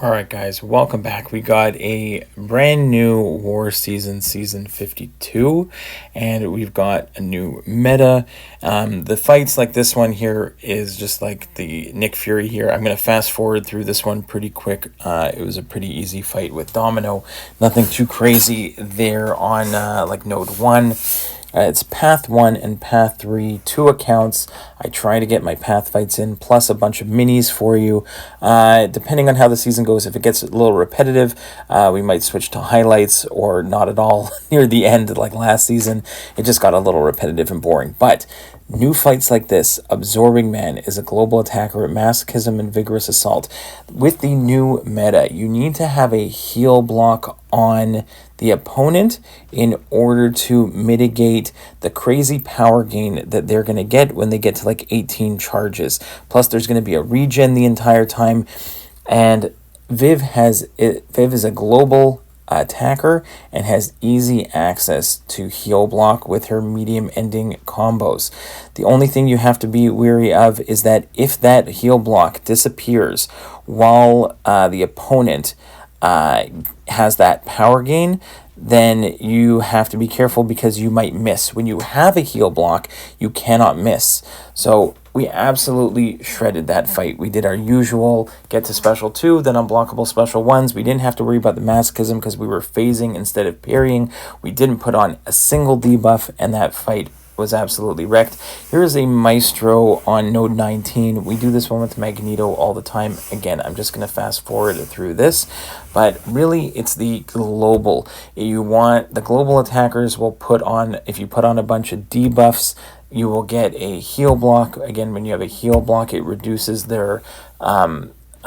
All right, guys, welcome back. We got a brand new war season, season 52, and we've got a new meta. The fights like this one here is just like the Nick Fury here. I'm going to fast forward through this one pretty quick. It was a pretty easy fight with Domino. Nothing too crazy there on like node 1. It's path 1 and path 3, 2 accounts. I try to get my path fights in, plus a bunch of minis for you. Depending on how the season goes, if it gets a little repetitive, we might switch to highlights or not at all near the end like last season. It just got a little repetitive and boring. But new fights like this, Absorbing Man is a global attacker at masochism and vigorous assault. With the new meta, you need to have a heal block on the opponent in order to mitigate the crazy power gain that they're going to get when they get to like 18 charges. Plus, there's going to be a regen the entire time. And Viv is a global attacker and has easy access to heal block with her medium ending combos. The only thing you have to be wary of is that if that heal block disappears while the opponent has that power gain, then you have to be careful because you might miss. When you have a heal block, you cannot miss. So we absolutely shredded that fight. We did our usual get to special 2, then unblockable special 1s. We didn't have to worry about the masochism because we were phasing instead of parrying. We didn't put on a single debuff, and that fight was absolutely wrecked. Here's a Maestro on node 19. We do this one with Magneto all the time. Again, I'm just going to fast forward through this, but really it's the global. You want the global attackers will put on, if you put on a bunch of debuffs, you will get a heal block. Again, when you have a heal block, it reduces their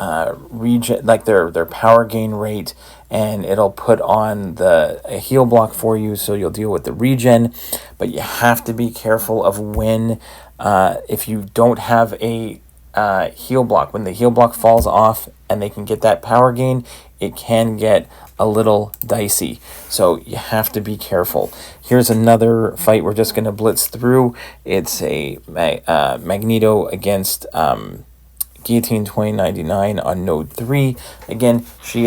regen, like their power gain rate, and it'll put on a heal block for you, so you'll deal with the regen. But you have to be careful of when, if you don't have a heal block, when the heal block falls off and they can get that power gain, it can get a little dicey. So you have to be careful. Here's another fight we're just going to blitz through. It's a Magneto against MCOC on node 3. Again, she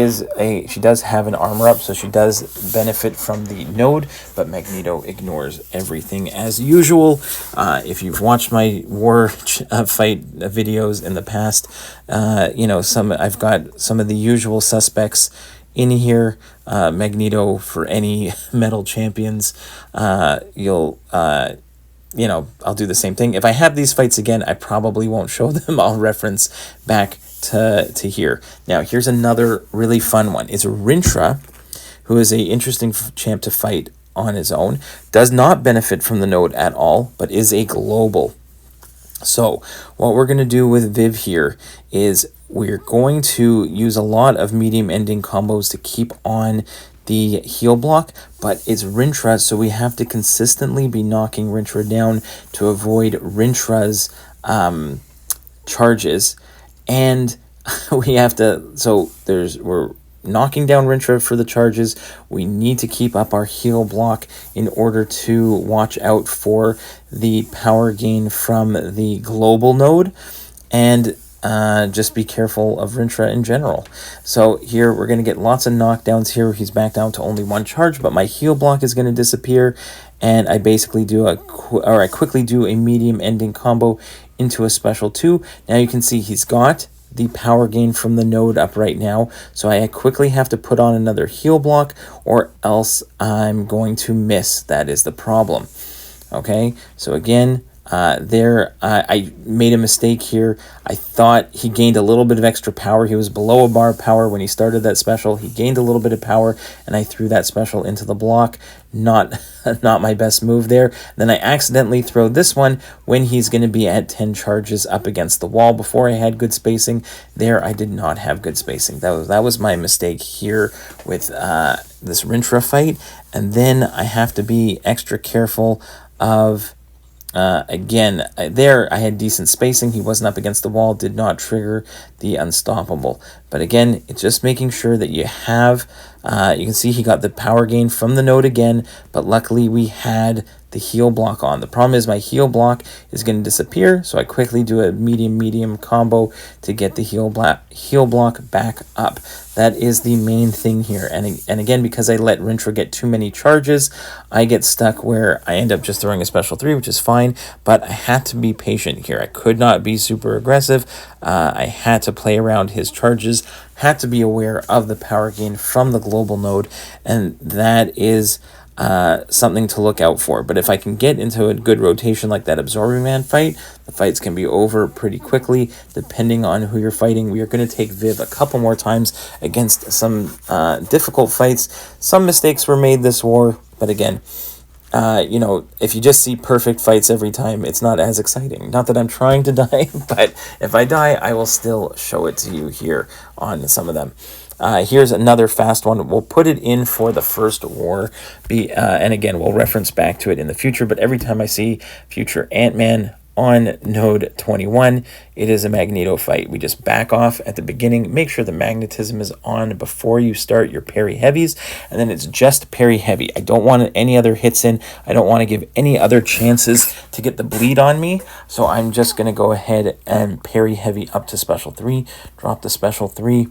does have an armor up, so she does benefit from the node, but Magneto ignores everything as usual. If you've watched my war fight videos in the past, I've got some of the usual suspects in here. Magneto for any metal champions. I'll do the same thing. If I have these fights again, I probably won't show them. I'll reference back to here. Now, here's another really fun one. It's Rintrah, who is a interesting champ to fight on his own. Does not benefit from the node at all, but is a global. So what we're going to do with Viv here is we're going to use a lot of medium ending combos to keep on the heal block, but it's Rintrah, so we have to consistently be knocking Rintrah down to avoid Rintrah's charges, and we're knocking down Rintrah for the charges. We need to keep up our heal block in order to watch out for the power gain from the global node, and just be careful of Rintrah in general. So here we're going to get lots of knockdowns here. He's back down to only 1 charge, but my heal block is going to disappear, and I basically I quickly do a medium ending combo into a special 2. Now you can see he's got the power gain from the node up right now, so I quickly have to put on another heal block, or else I'm going to miss. That is the problem. Okay, so again, I made a mistake here. I thought he gained a little bit of extra power. He was below a bar of power when he started that special. He gained a little bit of power, and I threw that special into the block. Not my best move there. Then I accidentally throw this one when he's going to be at 10 charges up against the wall. Before I had good spacing. There I did not have good spacing. That was my mistake here with this Rintrah fight. And then I have to be extra careful of there I had decent spacing. He wasn't up against the wall, did not trigger the unstoppable. But again, it's just making sure that you have, you can see he got the power gain from the node again, but luckily we had the heal block on. The problem is my heal block is going to disappear, so I quickly do a medium combo to get the heal block back up. That is the main thing here. And again, because I let Rintrah get too many charges, I get stuck where I end up just throwing a special 3, which is fine, but I had to be patient here. I could not be super aggressive. I had to play around his charges, had to be aware of the power gain from the global node, and that is something to look out for. But if I can get into a good rotation like that Absorbing Man fight, the fights can be over pretty quickly depending on who you're fighting. We are going to take Viv a couple more times against some difficult fights. Some mistakes were made this war, but again, you know, if you just see perfect fights every time, it's not as exciting. Not that I'm trying to die, but if I die, I will still show it to you here on some of them. Here's another fast one. We'll put it in for the first war, and again, we'll reference back to it in the future, but every time I see future Ant-Man on node 21, it is a Magneto fight. We just back off at the beginning, make sure the magnetism is on before you start your parry heavies, and then it's just parry heavy. I don't want any other hits in. I don't want to give any other chances to get the bleed on me, so I'm just going to go ahead and parry heavy up to special 3, drop the special 3,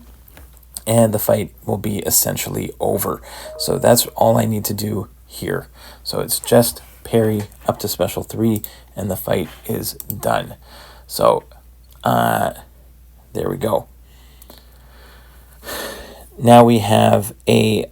and the fight will be essentially over. So that's all I need to do here. So it's just parry up to special 3 and the fight is done. So there we go. Now we have a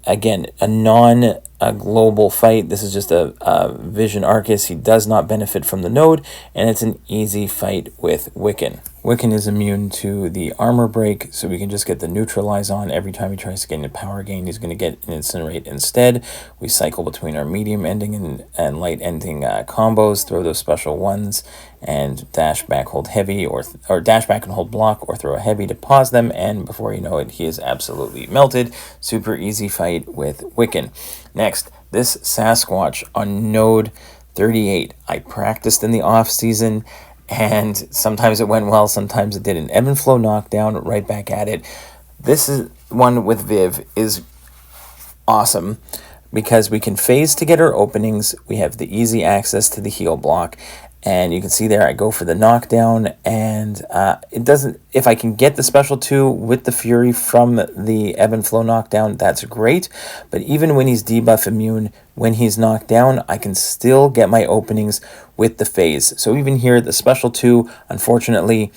non-global fight. This is just a Vision Arcus. He does not benefit from the node, and it's an easy fight with Wiccan. Wiccan is immune to the armor break, so we can just get the neutralize on. Every time he tries to gain a power gain, he's going to get an incinerate instead. We cycle between our medium ending and light ending combos, throw those special ones, and dash back, hold heavy, or dash back and hold block, or throw a heavy to pause them, and before you know it, he is absolutely melted. Super easy fight with Wiccan. Next, this Sasquatch on node 38. I practiced in the off season, and sometimes it went well, sometimes it didn't. Ebb and flow knockdown, right back at it. This is one with Viv is awesome because we can phase to get our openings. We have the easy access to the heal block, and you can see there I go for the knockdown, and it doesn't. If I can get the special 2 with the fury from the ebb and flow knockdown, that's great. But even when he's debuff immune, when he's knocked down, I can still get my openings with the phase. So even here, the special 2, unfortunately,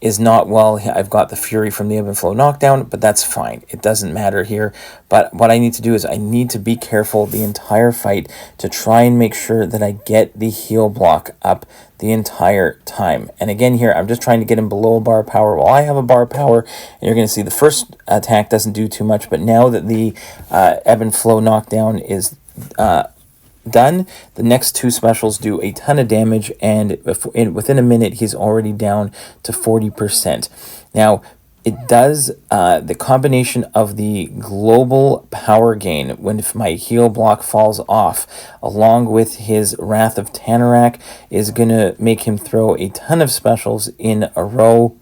is not well. I've got the fury from the ebb and flow knockdown, but that's fine. It doesn't matter here. But what I need to do is I need to be careful the entire fight to try and make sure that I get the heal block up the entire time. And again here, I'm just trying to get him below a bar power. Well, I have a bar power, and you're going to see the first attack doesn't do too much, but now that the ebb and flow knockdown is done, the next 2 specials do a ton of damage, and within a minute he's already down to 40%. Now it does the combination of the global power gain when if my heal block falls off, along with his Wrath of Tanarak, is gonna make him throw a ton of specials in a row.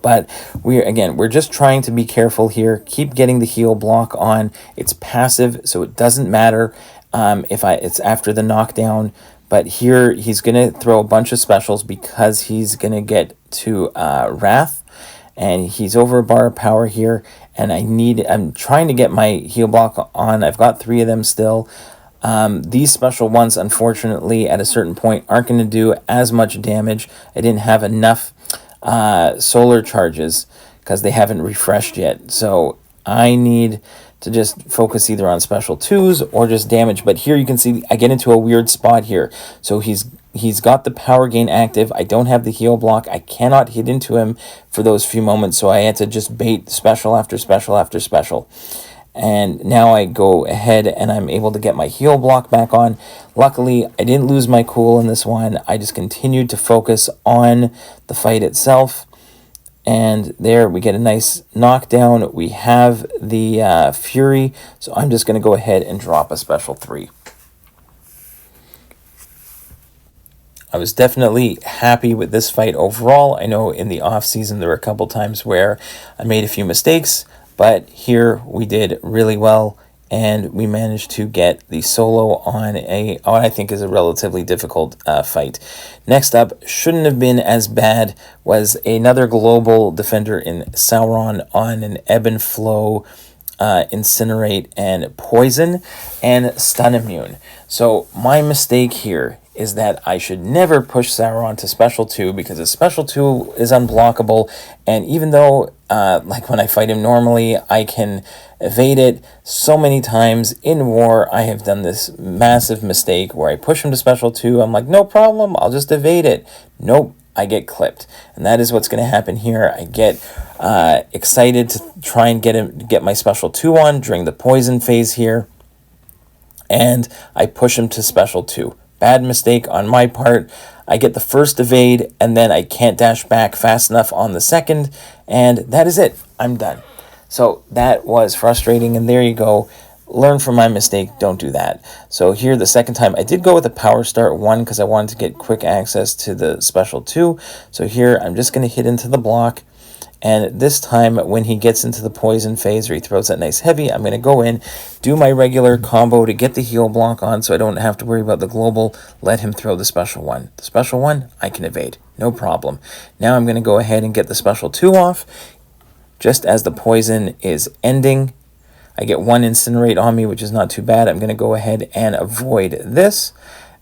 But we're just trying to be careful here. Keep getting the heal block on. It's passive, so it doesn't matter it's after the knockdown. But here he's gonna throw a bunch of specials because he's gonna get to Wrath, and he's over a bar of power here. And I'm trying to get my heal block on. I've got 3 of them still. These special ones, unfortunately, at a certain point, aren't going to do as much damage. I didn't have enough solar charges because they haven't refreshed yet. So I need to just focus either on special 2s or just damage. But here you can see I get into a weird spot here. So he's got the power gain active. I don't have the heal block. I cannot hit into him for those few moments. So I had to just bait special after special after special. And now I go ahead and I'm able to get my heal block back on. Luckily, I didn't lose my cool in this one. I just continued to focus on the fight itself. And there we get a nice knockdown. We have the Fury. So I'm just going to go ahead and drop a special 3. I was definitely happy with this fight overall. I know in the off season there were a couple times where I made a few mistakes, but here we did really well, and we managed to get the solo on what I think is a relatively difficult fight. Next up, shouldn't have been as bad, was another global defender in Sauron on an ebb and flow, incinerate and poison and stun immune. So my mistake here is that I should never push Sauron to special 2, because a special 2 is unblockable, and even though like when I fight him normally I can evade it, so many times in war I have done this massive mistake where I push him to special 2, I'm like, no problem, I'll just evade it. Nope, I get clipped, and that is what's going to happen here. I get excited to try and get my special 2 on during the poison phase here, and I push him to special 2. Bad mistake on my part. I get the first evade, and then I can't dash back fast enough on the second, and that is it. I'm done. So that was frustrating, and there you go. Learn from my mistake. Don't do that. So here, the second time, I did go with a power start 1 because I wanted to get quick access to the special 2. So here, I'm just going to hit into the block. And this time, when he gets into the poison phase, or he throws that nice heavy, I'm going to go in, do my regular combo to get the heal block on so I don't have to worry about the global, let him throw the special 1. The special 1, I can evade, no problem. Now I'm going to go ahead and get the special 2 off. Just as the poison is ending, I get 1 incinerate on me, which is not too bad. I'm going to go ahead and avoid this.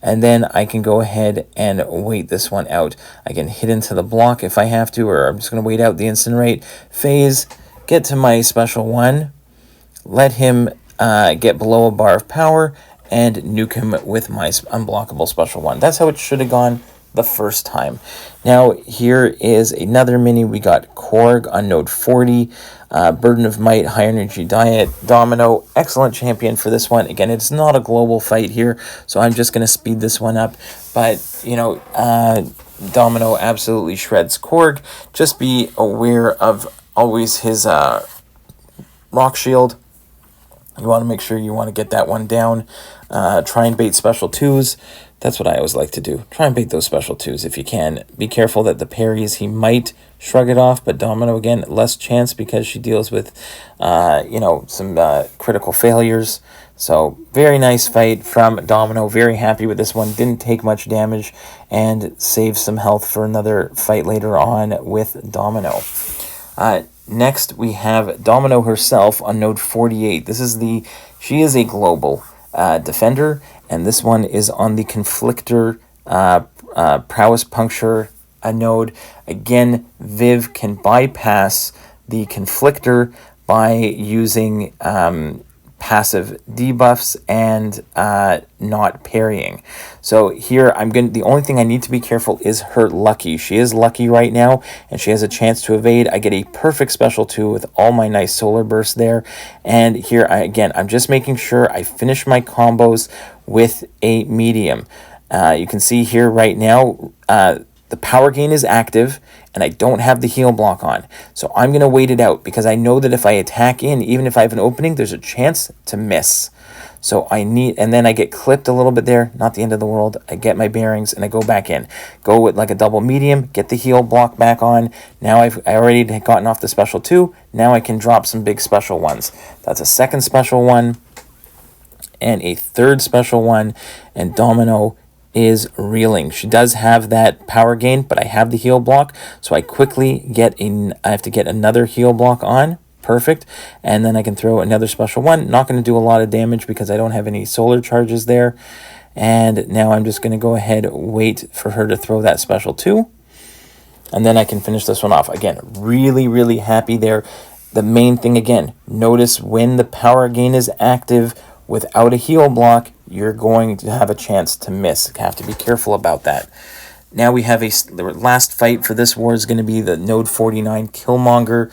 And then I can go ahead and wait this one out. I can hit into the block if I have to, or I'm just going to wait out the incinerate phase, get to my special 1, let him get below a bar of power, and nuke him with my unblockable special 1. That's how it should have gone the first time. Now here is another mini. We got Corg on node 40, Burden of Might, High Energy Diet, Domino, excellent champion for this one. Again, it's not a global fight here, so I'm just going to speed this one up. But, you know, Domino absolutely shreds Corg. Just be aware of always his rock shield. You want to make sure you want to get that one down. Try and bait special 2s. That's what I always like to do. Try and bait those special 2s if you can. Be careful that the parries, he might shrug it off, but Domino, again, less chance because she deals with, you know, some critical failures. So, very nice fight from Domino. Very happy with this one. Didn't take much damage and saved some health for another fight later on with Domino. Next, we have Domino herself on node 48. She is a global defender, and this one is on the Conflictor Prowess Puncture node. Again, Viv can bypass the Conflictor by using passive debuffs and not parrying. So here the only thing I need to be careful is her lucky. She is lucky right now, and she has a chance to evade. I get a perfect special 2 with all my nice solar bursts there. And here, I'm just making sure I finish my combos with a medium. You can see here right now, the power gain is active, and I don't have the heal block on. So I'm going to wait it out, because I know that if I attack in, even if I have an opening, there's a chance to miss. So and then I get clipped a little bit there, not the end of the world. I get my bearings, and I go back in. Go with like a double medium, get the heal block back on. Now I already gotten off the special 2. Now I can drop some big special 1s. That's a second special 1, and a third special 1, and Domino is reeling. She does have that power gain, but I have the heal block, so I quickly I have to get another heal block on. Perfect. And then I can throw another special 1. Not going to do a lot of damage because I don't have any solar charges there. And now I'm just going to go ahead, wait for her to throw that special 2. And then I can finish this one off. Again, really, really happy there. The main thing, again, notice when the power gain is active without a heal block, you're going to have a chance to miss. You have to be careful about that. Now we have the last fight for this war is going to be the Node 49 Killmonger.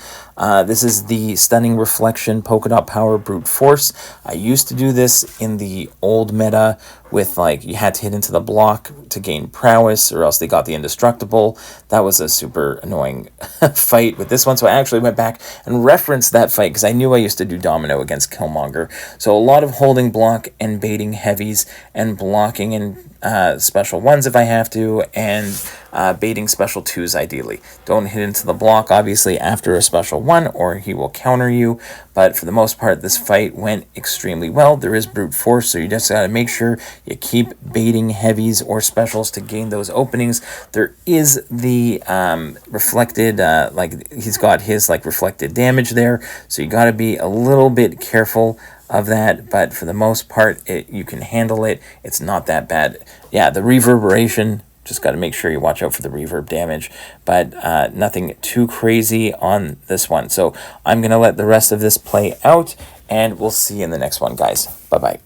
This is the Stunning Reflection Polka Dot Power Brute Force. I used to do this in the old meta with, like, you had to hit into the block to gain prowess, or else they got the indestructible. That was a super annoying fight with this one, so I actually went back and referenced that fight because I knew I used to do Domino against Killmonger. So a lot of holding block and baiting heavies and blocking in special 1s if I have to, and baiting special 2s ideally. Don't hit into the block, obviously, after a special 1, or he will counter you. But for the most part, this fight went extremely well. There is brute force, so you just got to make sure you keep baiting heavies or specials to gain those openings. There is the reflected, like he's got his like reflected damage there, so you got to be a little bit careful of that, but for the most part, you can handle it. It's not that bad. Yeah, the reverberation, just got to make sure you watch out for the reverb damage, but nothing too crazy on this one. So I'm going to let the rest of this play out, and we'll see you in the next one, guys. Bye-bye.